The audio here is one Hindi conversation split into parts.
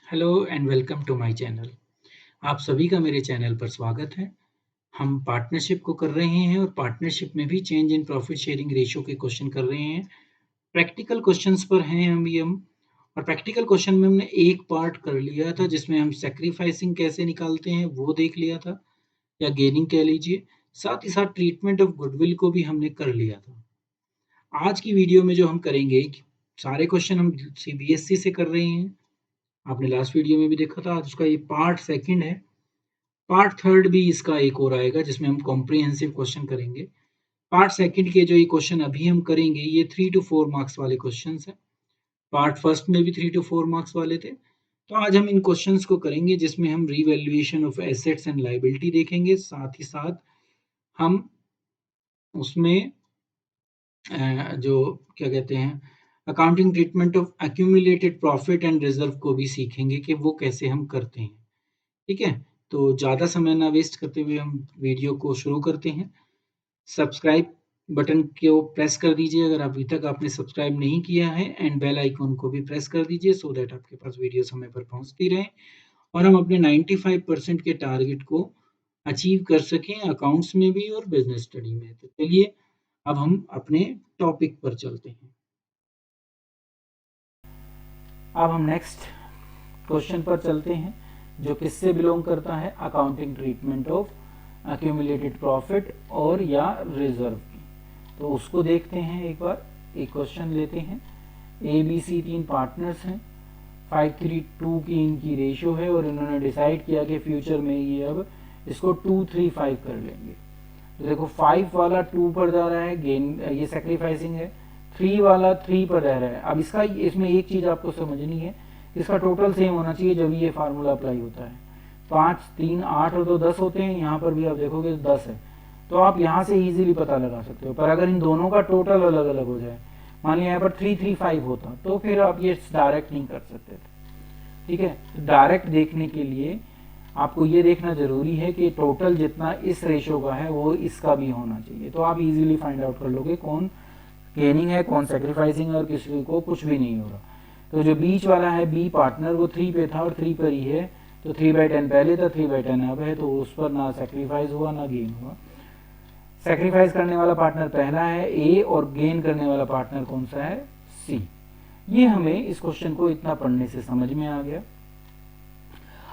Hello and welcome to my channel. आप सभी का मेरे चैनल पर स्वागत है। हम पार्टनरशिप को कर रहे हैं और पार्टनरशिप में भी change in profit sharing ratio के क्वेश्चन कर रहे हैं। प्रैक्टिकल क्वेश्चंस पर हैं हम और प्रैक्टिकल क्वेश्चन में हमने एक पार्ट कर लिया था जिसमें हम सैक्रिफाइसिंग कैसे निकालते हैं वो देख लिया था या गेनिंग कह लीजिए। साथ ही साथ ट्रीटमेंट ऑफ गुडविल को भी हमने कर लिया था। आज की वीडियो में जो हम करेंगे सारे क्वेश्चन हम सीबीएसई से कर रहे हैं। आपने लास्ट वीडियो में भी देखा था। आज उसका ये पार्ट सेकंड है। पार्ट थर्ड भी इसका एक और आएगा जिसमें हम कॉम्प्रिहेंसिव क्वेश्चन करेंगे। पार्ट सेकंड के जो ये क्वेश्चन अभी हम करेंगे ये 3 टू 4 मार्क्स वाले क्वेश्चंस हैं। पार्ट फर्स्ट में भी 3 टू 4 मार्क्स वाले थे। तो आज हम इन क्वेश्चंस को करेंगे जिसमें हम revaluation of assets and liability देखेंगे। साथ ही साथ हम उसमें जो क्या कहते हैं accounting treatment of accumulated profit and reserve को भी सीखेंगे कि वो कैसे हम करते हैं। ठीक है? तो ज़्यादा समय ना वेस्ट करते हुए हम वीडियो को शुरू करते हैं। सब्सक्राइब बटन को प्रेस कर दीजिए अगर अभी तक आपने सब्सक्राइब नहीं किया है एंड बेल आइकन को भी प्रेस कर दीजिए सो दैट आपके पास वीडियो समय पर पहुंचती रहे और हम अपने 95% के टारगेट को अचीव कर सकें अकाउंट्स में भी और बिजनेस स्टडी में। तो चलिए अब हम अपने टॉपिक पर चलते हैं। अब हम नेक्स्ट क्वेश्चन पर चलते हैं जो किससे बिलोंग करता है accounting treatment of accumulated profit और या रिजर्व की। तो उसको देखते हैं एक बार। एक क्वेश्चन लेते हैं। ए बी सी तीन पार्टनर्स हैं। 5:3:2 की इनकी रेशियो है और इन्होंने डिसाइड किया कि फ्यूचर में ये अब इसको 2:3:5 कर लेंगे। तो देखो 5 वाला 2 पर जा रहा है, गेन ये सेक्रीफाइसिंग है। 3 वाला 3 पर रह रहा है। अब इसका इसमें एक चीज आपको समझनी है, इसका टोटल सेम होना चाहिए जब ये फार्मूला अप्लाई होता है। 5 3 8 और 2 10 होते हैं। यहाँ पर भी आप देखोगे 10 है, तो आप यहाँ से इजीली पता लगा सकते हो। पर अगर इन दोनों का टोटल अलग अलग हो जाए, मान लिया यहाँ पर 3:3:5 होता, तो फिर आप ये डायरेक्ट नहीं कर सकते थे। ठीक है, डायरेक्ट देखने के लिए आपको ये देखना जरूरी है कि टोटल जितना इस रेशियो का है वो इसका भी होना चाहिए। तो आप इजीली फाइंड आउट कर लोगे कौन गेनिंग है कौन सेक्रीफाइसिंग है और किसी को कुछ भी नहीं हो रहा। तो जो बीच वाला है बी पार्टनर वो 3 पे था और 3 पर ही है, तो 3/10 पहले था, 3/10 अब है, तो उस पर ना सेक्रीफाइस हुआ ना गेन हुआ। सेक्रीफाइस करने वाला पार्टनर पहला है ए और गेन करने वाला पार्टनर कौन सा है सी। ये हमें इस क्वेश्चन को इतना पढ़ने से समझ में आ गया।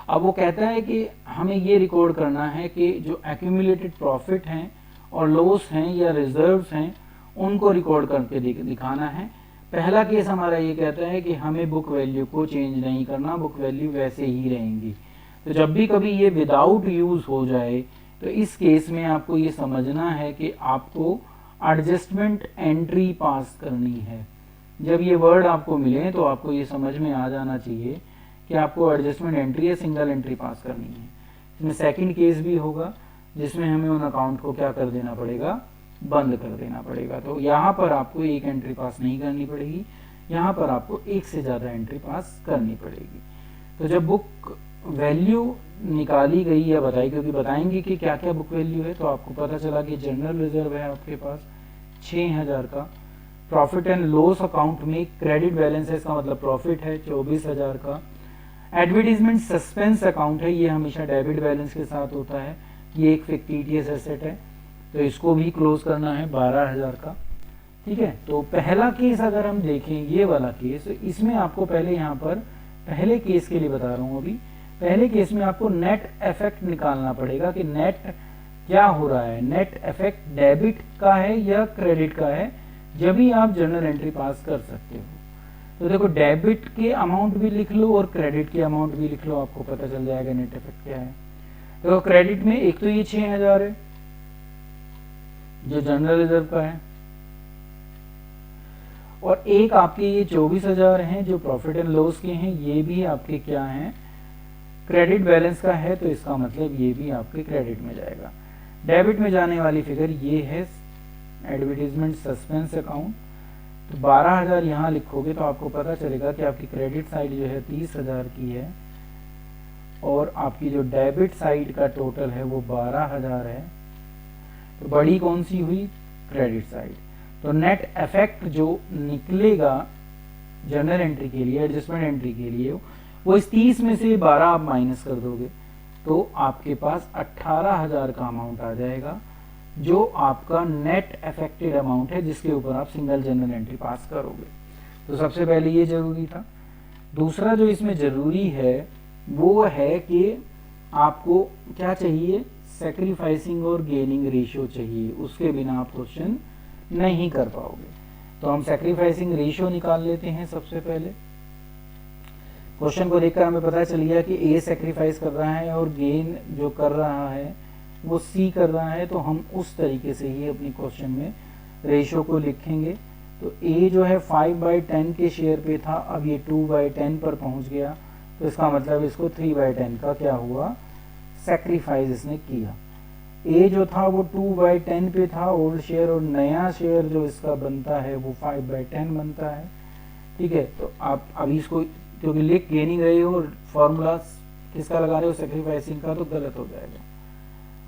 अब वो कहता है कि हमें ये रिकॉर्ड करना है कि जो एक्यूमुलेटेड प्रॉफिट हैं और लॉस हैं या रिजर्व्स हैं उनको रिकॉर्ड करके दिखाना है। पहला केस हमारा ये कहता है कि हमें बुक वैल्यू को चेंज नहीं करना, बुक वैल्यू वैसे ही रहेंगी। तो जब भी कभी ये विदाउट यूज हो जाए तो इस केस में आपको ये समझना है कि आपको एडजस्टमेंट एंट्री पास करनी है। जब ये वर्ड आपको मिले तो आपको ये समझ में आ जाना चाहिए कि आपको एडजस्टमेंट एंट्री या सिंगल एंट्री पास करनी है। इसमें सेकंड केस भी होगा जिसमें हमें उन अकाउंट को क्या कर देना पड़ेगा, बंद कर देना पड़ेगा। तो यहाँ पर आपको एक एंट्री पास नहीं करनी पड़ेगी, यहाँ पर आपको एक से ज़्यादा एंट्री पास करनी पड़ेगी। तो जब बुक वैल्यू निकाली गई या बताई, क्योंकि बताएंगे कि क्या क्या बुक वैल्यू है, तो आपको पता चला कि जनरल रिजर्व है आपके पास 6000 का। प्रॉफिट एंड लॉस अकाउंट में क्रेडिट बैलेंस है, इसका मतलब प्रॉफिट है 24000 का। एडवर्टीजमेंट सस्पेंस अकाउंट है, ये हमेशा डेबिट बैलेंस के साथ होता है, ये एक फिक्टिटियस एसेट है, तो इसको भी क्लोज करना है 12000 का। ठीक है, तो पहला केस अगर हम देखें ये वाला केस, तो इसमें आपको पहले यहाँ पर पहले केस के लिए बता रहा हूँ। अभी पहले केस में आपको नेट इफेक्ट निकालना पड़ेगा कि नेट क्या हो रहा है, नेट इफेक्ट डेबिट का है या क्रेडिट का है, जब भी आप जर्नल एंट्री पास कर सकते हो। तो देखो डेबिट के अमाउंट भी लिख लो और क्रेडिट के अमाउंट भी लिख लो, आपको पता चल जाएगा नेट इफेक्ट क्या है। देखो क्रेडिट में एक तो ये 6000 है जो जनरल रिजर्व का है, और एक आपके ये 24000 हैं जो प्रॉफिट एंड लॉस के हैं, ये भी आपके क्या हैं, क्रेडिट बैलेंस का है, तो इसका मतलब ये भी आपके क्रेडिट में जाएगा। डेबिट में जाने वाली फिगर ये है एडवर्टीजमेंट सस्पेंस अकाउंट। तो 12000 यहाँ लिखोगे तो आपको पता चलेगा कि आपकी क्रेडिट साइड जो है 30000 की है और आपकी जो डेबिट साइड का टोटल है वो 12000 है। तो बड़ी कौन सी हुई, क्रेडिट साइड। तो नेट इफेक्ट जो निकलेगा जनरल एंट्री के लिए, एडजस्टमेंट एंट्री के लिए, वो इस 30 में से 12 आप माइनस कर दोगे तो आपके पास 18,000 का अमाउंट आ जाएगा, जो आपका नेट अफेक्टेड अमाउंट है जिसके ऊपर आप सिंगल जर्नल एंट्री पास करोगे। तो सबसे पहले ये जरूरी था। दूसरा जो इसमें जरूरी है वो है कि आपको क्या चाहिए, सेक्रीफाइसिंग और गेनिंग रेशियो चाहिए, उसके बिना आप क्वेश्चन नहीं कर पाओगे। तो हम सेक्रीफाइसिंग रेशियो निकाल लेते हैं। सबसे पहले क्वेश्चन को देखकर हमें पता चल गया कि ए सेक्रीफाइस कर रहा है और गेन जो कर रहा है वो सी कर रहा है, तो हम उस तरीके से ही अपनी क्वेश्चन में रेशियो को लिखेंगे। तो ए जो है 5/10 के शेयर पे था, अब ये 2/10 पर पहुंच गया, तो इसका मतलब इसको 3/10 का क्या हुआ, सेक्रीफाइस इसने किया। ए जो था वो 2/10 पे था ओल्ड शेयर, और नया शेयर जो इसका बनता है वो 5/10 बनता है। ठीक है, तो आप अभी इसको क्योंकि लिख गेनिंग रहे हो और फॉर्मूला किसका लगा रहे हो, सेक्रीफाइसिंग का, तो गलत हो जाएगा।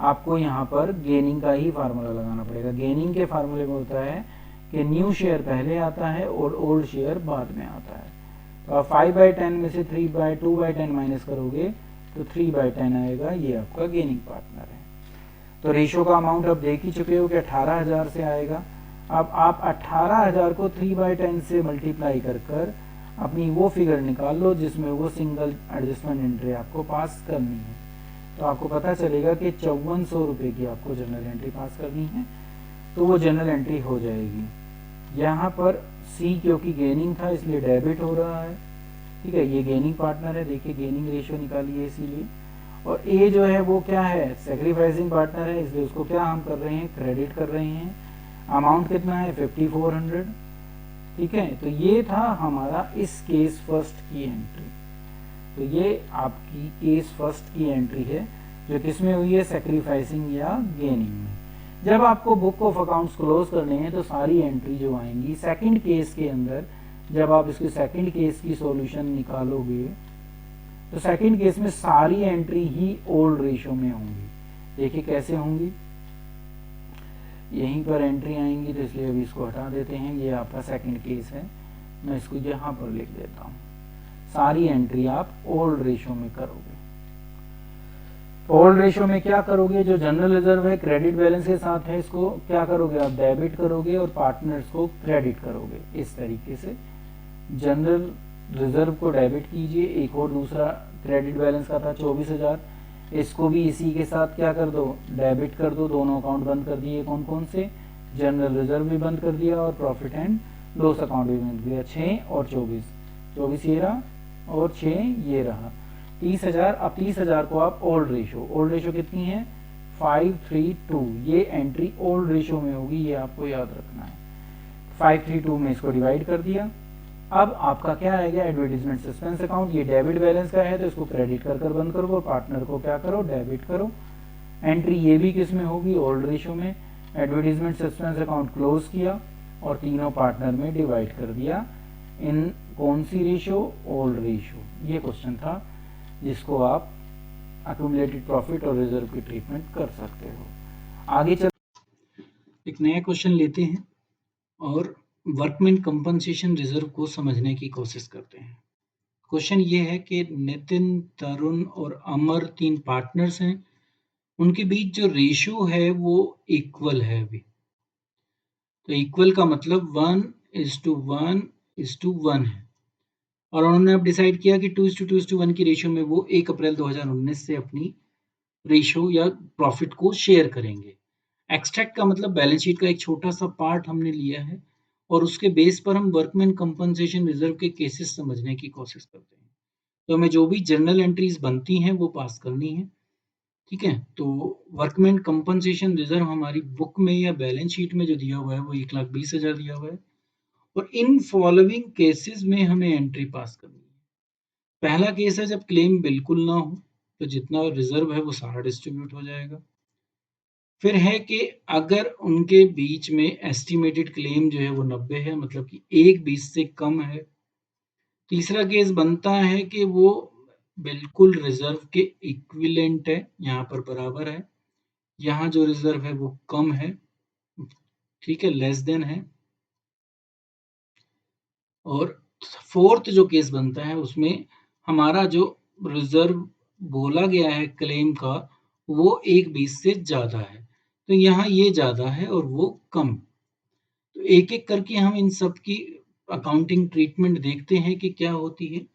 आपको यहाँ पर गेनिंग का ही फार्मूला लगाना पड़ेगा। गेनिंग के फार्मूले में होता है कि न्यू शेयर पहले आता है और ओल्ड शेयर बाद में आता है। तो आप 5/10 में से 2/10 माइनस करोगे तो 3/10 आएगा, ये आपका गेनिंग पार्टनर है। तो रेशियो का अमाउंट अब देख ही चुके हो कि 18,000 से आएगा। अब आप 18,000 को 3/10 से मल्टीप्लाई कर अपनी वो फिगर निकाल लो जिसमें वो सिंगल एडजस्टमेंट एंट्री आपको पास करनी है। तो आपको पता चलेगा कि 5400 रुपये की आपको जनरल एंट्री पास करनी है, तो वो जनरल एंट्री हो जाएगी। यहाँ पर सी क्योंकि गेनिंग था इसलिए डेबिट हो रहा है। ठीक है, ये गेनिंग पार्टनर है, देखिए गेनिंग रेशियो निकाली है इसीलिए। और ए जो है वो क्या है, सेक्रीफाइसिंग पार्टनर है, इसलिए उसको क्या हम कर रहे हैं, क्रेडिट कर रहे हैं। अमाउंट कितना है, 5400। ठीक है, तो ये था हमारा इस केस फर्स्ट की एंट्री। तो ये आपकी केस फर्स्ट की एंट्री है जो किसमें हुई है, सेक्रीफाइसिंग या गेनिंग में। जब आपको बुक ऑफ अकाउंट्स क्लोज करने हैं तो सारी एंट्री जो आएंगी सेकंड केस के अंदर, जब आप इसके सेकंड केस की सॉल्यूशन निकालोगे तो सेकंड केस में सारी एंट्री ही ओल्ड रेशियो में होंगी। देखिए कैसे होंगी, यहीं पर एंट्री आएंगी, तो इसलिए अभी इसको हटा देते हैं। ये आपका सेकंड केस है, मैं इसको यहाँ पर लिख देता हूँ। सारी एंट्री आप ओल्ड रेशियो में करोगे। ओल्ड रेशियो में क्या करोगे, जो जनरल रिजर्व है क्रेडिट बैलेंस के साथ है, इसको क्या करोगे आप, डेबिट करोगे और पार्टनर्स को क्रेडिट करोगे। इस तरीके से जनरल रिजर्व को डेबिट कीजिए। एक और दूसरा क्रेडिट बैलेंस का था 24,000, इसको भी इसी के साथ क्या कर दो, डेबिट कर दो। दोनों अकाउंट बंद कर दिए, कौन कौन से, जनरल रिजर्व भी बंद कर दिया और प्रॉफिट एंड लॉस अकाउंट भी बंद कर दिया। 6 और 24 ये रहा और 6 ये रहा, 30,000। अब 30,000 को आप ओल्ड रेशियो कितनी है, 532। ये एंट्री ओल्ड रेशियो में होगी, ये आपको याद रखना है। 532 में इसको डिवाइड कर दिया। अब आपका क्या आएगा, एडवर्टीजमेंट सस्पेंस अकाउंट। ये डेबिट बैलेंस का है तो इसको क्रेडिट कर बंद करो और पार्टनर को क्या करो, डेबिट करो। एंट्री ये भी किस में होगी, ओल्ड रेशियो में। एडवर्टीजमेंट सस्पेंस अकाउंट क्लोज किया और तीनों पार्टनर में डिवाइड कर दिया। इन कौन सी रेशियो, ओल्ड रेशियो। ये क्वेश्चन था जिसको आप अक्यूमुलेटेड प्रॉफिट और रिजर्व की ट्रीटमेंट कर सकते हो। आगे चल एक नया क्वेश्चन लेते हैं और वर्कमैन कंपनसेशन रिजर्व को समझने की कोशिश करते हैं। क्वेश्चन ये है कि नितिन, तरुण और अमर 3 पार्टनर्स हैं, उनके बीच जो रेशियो है वो इक्वल है अभी। तो इक्वल का मतलब 1:1:1 है, और उन्होंने अब डिसाइड किया कि 2:2:1 की रेशियो में वो 1 अप्रैल 2019 से अपनी रेशियो या प्रॉफिट को शेयर करेंगे। एक्सट्रैक्ट का मतलब बैलेंस शीट का एक छोटा सा पार्ट हमने लिया है और उसके बेस पर हम वर्कमैन कंपनसेशन रिजर्व के केसेस समझने की कोशिश करते हैं। तो हमें जो भी जर्नल एंट्रीज बनती हैं वो पास करनी है। ठीक है, तो वर्कमैन कंपनसेशन रिजर्व हमारी बुक में या बैलेंस शीट में जो दिया हुआ है वो 1,20,000 दिया हुआ है, और इन फॉलोइंग केसेस में हमें एंट्री पास करनी है। पहला केस है जब क्लेम बिल्कुल ना हो, तो जितना रिजर्व है वो सारा डिस्ट्रीब्यूट हो जाएगा। फिर है कि अगर उनके बीच में एस्टिमेटेड क्लेम जो है वो 90 है, मतलब कि 1/20 से कम है। तीसरा केस बनता है कि वो बिल्कुल रिजर्व के इक्विवेलेंट है, यहाँ पर बराबर है, यहाँ जो रिजर्व है वो कम है, ठीक है, लेस देन है। और फोर्थ जो केस बनता है उसमें हमारा जो रिजर्व बोला गया है क्लेम का वो 1/20 से ज़्यादा है, तो यहाँ ये ज़्यादा है और वो कम। तो एक-एक करके हम इन सब की अकाउंटिंग ट्रीटमेंट देखते हैं कि क्या होती है।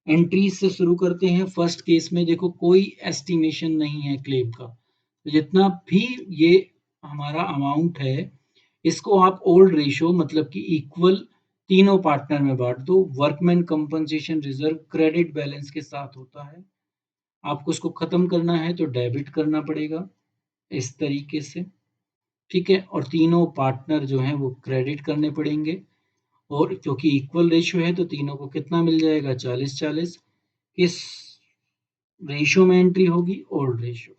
एंट्रीज से शुरू करते हैं। फर्स्ट केस में देखो कोई एस्टिमेशन नहीं है क्लेम का, तो जितना भी ये हमारा अमाउंट है इसको आप ओल्ड रेशियो मतलब कि इक्वल तीनों पार्टनर में बांट दो। Workman compensation reserve credit balance के साथ होता है, आपको उसको खत्म करना है तो डेबिट करना पड़ेगा इस तरीके से, ठीक है। और तीनों पार्टनर जो हैं वो क्रेडिट करने पड़ेंगे, और क्योंकि इक्वल रेशियो है तो तीनों को कितना मिल जाएगा 40-40। किस रेशियो में एंट्री होगी? Old ratio.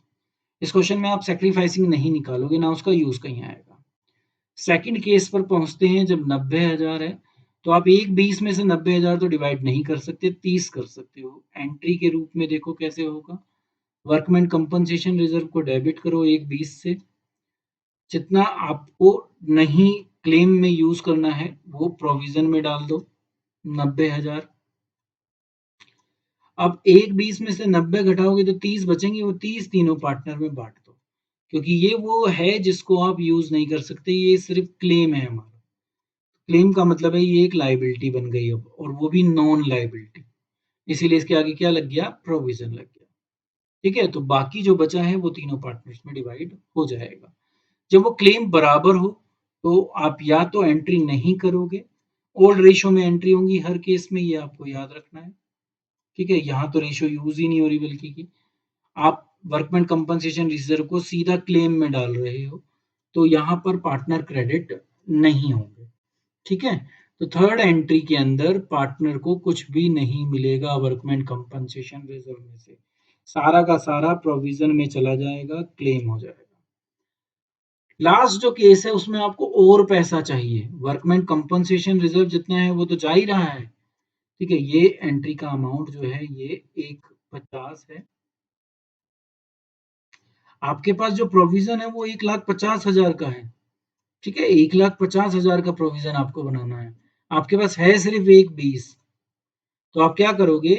इस क्वेश्चन में आप सैक्रिफाइसिंग नहीं निकालोगे, ना उसका यूज कहीं आएगा। सेकंड केस पर पहुंचते हैं जब 90,000 है, तो आप 1/20 में से 90,000 तो डिवाइड नहीं कर सकते, 30 कर सकते हो। एंट्री के रूप में देखो कैसे होगा। वर्कमैन कंपनसेशन रिजर्व को डेबिट करो 1/20 से, जितना आपको नहीं क्लेम में यूज करना है वो प्रोविजन में डाल दो 90,000। अब 1/20 में से 90 घटाओगे तो 30 बचेंगे, वो 30 तीनों पार्टनर में बांट दो, क्योंकि ये वो है जिसको आप यूज नहीं कर सकते, ये सिर्फ क्लेम है हमारा। क्लेम का मतलब है ये एक लाइबिलिटी बन गई अब, और वो भी नॉन लाइबिलिटी, इसीलिए इसके आगे क्या लग गया? प्रोविजन लग गया, ठीक है। तो बाकी जो बचा है वो तीनों पार्टनर्स में डिवाइड हो जाएगा। जब वो क्लेम बराबर हो तो आप या तो एंट्री नहीं करोगे, ओल्ड रेशियो में एंट्री होंगी हर केस में, ये आपको याद रखना है, ठीक है। यहाँ तो रेशियो यूज ही नहीं हो रही, बल्कि की आप वर्कमैन कंपनसेशन रिजर्व को सीधा क्लेम में डाल रहे हो, तो यहाँ पर पार्टनर क्रेडिट नहीं होंगे, ठीक है। तो थर्ड एंट्री के अंदर पार्टनर को कुछ भी नहीं मिलेगा वर्कमैन कंपनसेशन रिजर्व में से, सारा का सारा प्रोविजन में चला जाएगा, क्लेम हो जाएगा। लास्ट जो केस है उसमें आपको और पैसा चाहिए, वर्कमैन कंपनसेशन रिजर्व जितना है वो तो जा ही रहा है, ठीक है। ये एंट्री का अमाउंट जो है ये 150 है। आपके पास जो प्रोविजन है वो 1,50,000 का है, ठीक है। 1,50,000 का प्रोविजन आपको बनाना है, आपके पास है सिर्फ 1/20। तो आप क्या करोगे?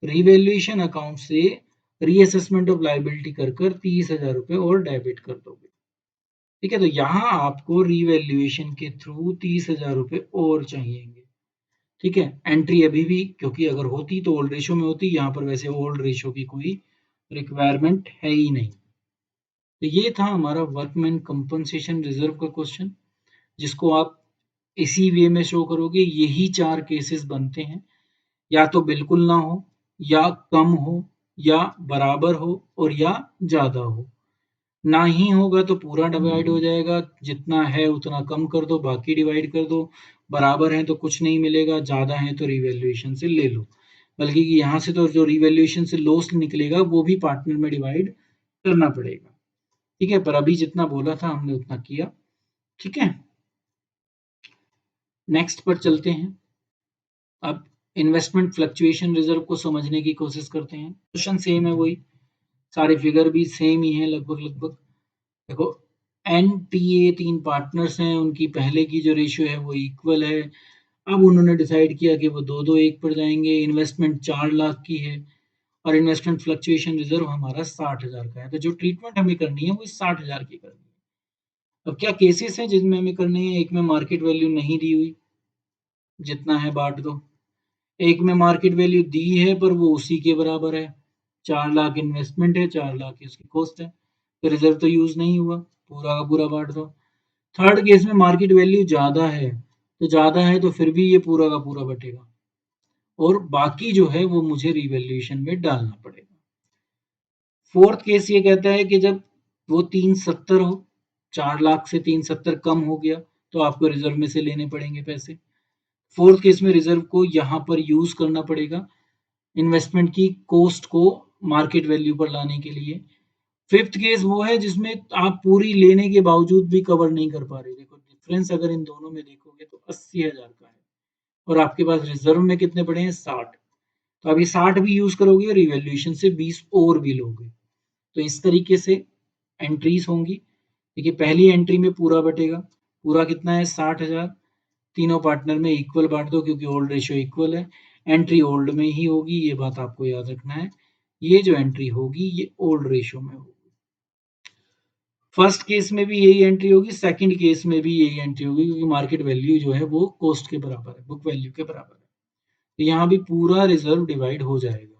रिवैल्यूएशन अकाउंट से रीअसेसमेंट ऑफ लायबिलिटी कर कर 30,000 रुपए और डेबिट कर दोगे, ठीक है। तो यहाँ आपको रिवैल्यूएशन के थ्रू 30,000 रुपए और चाहिएंगे, ठीक है। एंट्री अभी भी, क्योंकि अगर होती तो ओल्ड रेशियो में होती, यहाँ पर वैसे ओल्ड रेशियो की कोई रिक्वायरमेंट है ही नहीं। तो ये था हमारा वर्कमैन कंपनसेशन रिजर्व का क्वेश्चन, जिसको आप इसी वे में शो करोगे। यही 4 केसेस बनते हैं, या तो बिल्कुल ना हो, या कम हो, या बराबर हो, और या ज़्यादा हो। ना ही होगा तो पूरा डिवाइड हो जाएगा, जितना है उतना कम कर दो, बाकी डिवाइड कर दो। बराबर है तो कुछ नहीं मिलेगा, ज़्यादा है तो रिवैल्यूएशन से ले लो। बल्कि कि यहाँ से तो जो रिवैल्यूएशन से लॉस निकलेगा वो भी पार्टनर में डिवाइड करना पड़ेगा, ठीक है। पर अभी जितना बोला था हमने उतना किया, ठीक है। नेक्स्ट पर चलते हैं। अब इन्वेस्टमेंट फ्लक्चुएशन रिजर्व को समझने की कोशिश करते हैं। क्वेश्चन सेम है, वही सारे फिगर भी सेम ही है लगभग लगभग। देखो एनटीए 3 पार्टनर्स हैं, उनकी पहले की जो रेशियो है वो इक्वल है। अब उन्होंने डिसाइड किया कि वो दो दो एक पर जाएंगे। इन्वेस्टमेंट 4 लाख की है और इन्वेस्टमेंट फ्लक्चुएशन रिजर्व हमारा 60,000 का है। तो जो ट्रीटमेंट हमें करनी है वो 60,000 की करनी है। अब क्या केसेस हैं जिसमें हमें करनी है? एक में मार्केट वैल्यू नहीं दी हुई, जितना है बांट दो। एक में मार्केट वैल्यू दी है पर वो उसी के बराबर है, 4 लाख इन्वेस्टमेंट है, 4 लाख की उसकी कॉस्ट है, तो रिजर्व तो यूज नहीं हुआ, पूरा का पूरा बांट दो। थर्ड केस में मार्केट वैल्यू ज्यादा है, तो ज्यादा है तो फिर भी ये पूरा का पूरा बटेगा, और बाकी जो है वो मुझे रिवैल्यूएशन में डालना पड़ेगा। फोर्थ केस ये कहता है कि जब वो 370 हो, 4 लाख से 370 कम हो गया, तो आपको रिजर्व में से लेने पड़ेंगे पैसे। फोर्थ केस में रिजर्व को यहाँ पर यूज करना पड़ेगा इन्वेस्टमेंट की कॉस्ट को मार्केट वैल्यू पर लाने के लिए। फिफ्थ केस वो है जिसमें आप पूरी लेने के बावजूद भी कवर नहीं कर पा रहे। देखो डिफरेंस अगर इन दोनों में देखोगे तो 80,000 का है, और आपके पास रिजर्व में कितने पड़े हैं? 60। तो अभी 60 भी यूज करोगे और रिवैल्यूएशन से 20 और भी लोगे, तो इस तरीके से एंट्रीज होंगी। देखिए पहली एंट्री में पूरा बटेगा, पूरा कितना है? 60,000। तीनों पार्टनर में इक्वल बांट दो क्योंकि ओल्ड रेशियो इक्वल है। एंट्री ओल्ड में ही होगी, ये बात आपको याद रखना है। ये जो एंट्री होगी ये ओल्ड रेशियो में होगी। फर्स्ट केस में भी यही एंट्री होगी, सेकंड केस में भी यही एंट्री होगी, क्योंकि मार्केट वैल्यू जो है वो कॉस्ट के बराबर है, बुक वैल्यू के बराबर है। तो यहाँ भी पूरा रिजर्व डिवाइड हो जाएगा।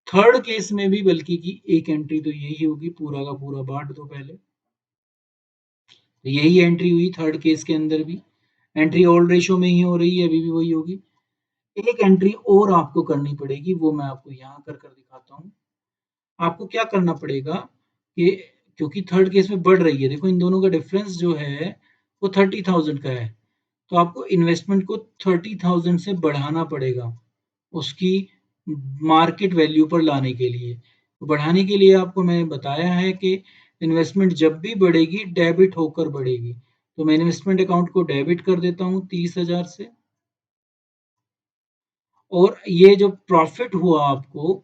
थर्ड केस में भी बल्कि की एक एंट्री तो यही होगी, पूरा का पूरा बांट दो पहले। तो यही एंट्री हुई थर्ड केस के अंदर भी, एंट्री ओल्ड रेशियो में ही हो रही है, अभी भी वही होगी। एक एंट्री और आपको करनी पड़ेगी, वो मैं आपको यहाँ कर कर दिखाता हूँ। आपको क्या करना पड़ेगा कि क्योंकि थर्ड केस में बढ़ रही है, देखो इन दोनों का डिफरेंस जो है वो 30,000 का है, तो आपको इन्वेस्टमेंट को 30,000 से बढ़ाना पड़ेगा उसकी मार्केट वैल्यू पर लाने के लिए। तो बढ़ाने के लिए आपको मैं बताया है कि इन्वेस्टमेंट जब भी बढ़ेगी डेबिट होकर बढ़ेगी। तो मैं इन्वेस्टमेंट अकाउंट को डेबिट कर देता हूँ 30,000 से, और ये जो प्रॉफिट हुआ आपको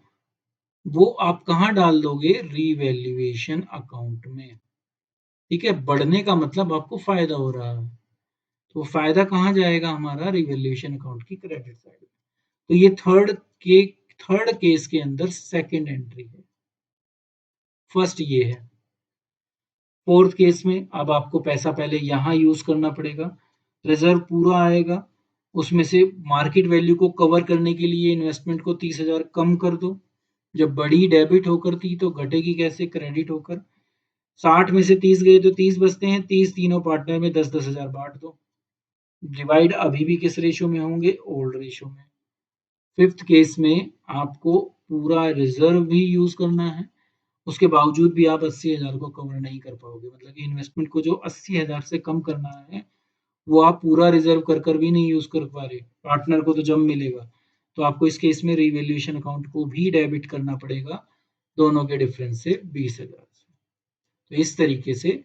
वो आप कहाँ डाल दोगे, रीवैल्यूएशन अकाउंट में। ठीक है, बढ़ने का मतलब आपको फायदा हो रहा है, तो फायदा कहाँ जाएगा, हमारा रीवैल्यूएशन अकाउंट की क्रेडिट साइड। तो ये थर्ड केस के अंदर सेकंड एंट्री है, फर्स्ट ये है। फोर्थ केस में अब आपको पैसा पहले यहाँ यूज करना पड़ेगा, रिजर्व पूरा आएगा, उसमें से मार्केट वैल्यू को कवर करने के लिए इन्वेस्टमेंट को 30,000 कम कर दो। जब बड़ी डेबिट होकर थी तो घटेगी कैसे, क्रेडिट होकर। 60 में से 30 गए तो 30 बचते हैं, 30 तीनों पार्टनर में 10-10 हजार बांट दो। डिवाइड अभी भी किस रेशियो में होंगे, ओल्ड रेशियो में। फिफ्थ केस में आपको पूरा रिजर्व भी यूज करना है, उसके बावजूद भी आप 80,000 को कवर नहीं कर पाओगे, मतलब कि इन्वेस्टमेंट को जो 80,000 से कम करना है वो आप पूरा रिजर्व कर कर भी नहीं यूज कर पा रहे, पार्टनर को तो जब मिलेगा। तो आपको इस केस में रिवैल्यूएशन अकाउंट को भी डेबिट करना पड़ेगा, दोनों के डिफरेंस से 20,000 से। तो इस तरीके से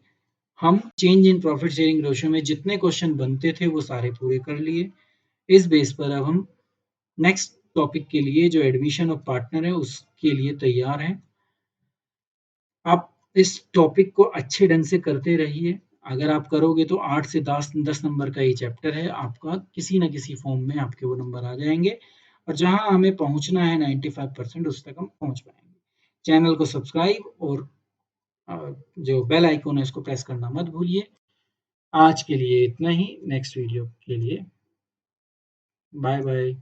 हम change in profit sharing ratio में जितने क्वेश्चन बनते थे वो सारे पूरे कर लिए। इस बेस पर अब हम नेक्स्ट टॉपिक के लिए जो एडमिशन ऑफ पार्टनर है उसके लिए तैयार हैं। आप इस टॉपिक को अच्छे ढंग से करते रहिए, अगर आप करोगे तो 8 से 10 नंबर का ये चैप्टर है आपका, किसी ना किसी फॉर्म में आपके वो नंबर आ जाएंगे, और जहां हमें पहुंचना है 95% उस तक हम पहुंच पाएंगे। चैनल को सब्सक्राइब और जो बेल आइकन है उसको प्रेस करना मत भूलिए। आज के लिए इतना ही, नेक्स्ट वीडियो के लिए बाय बाय।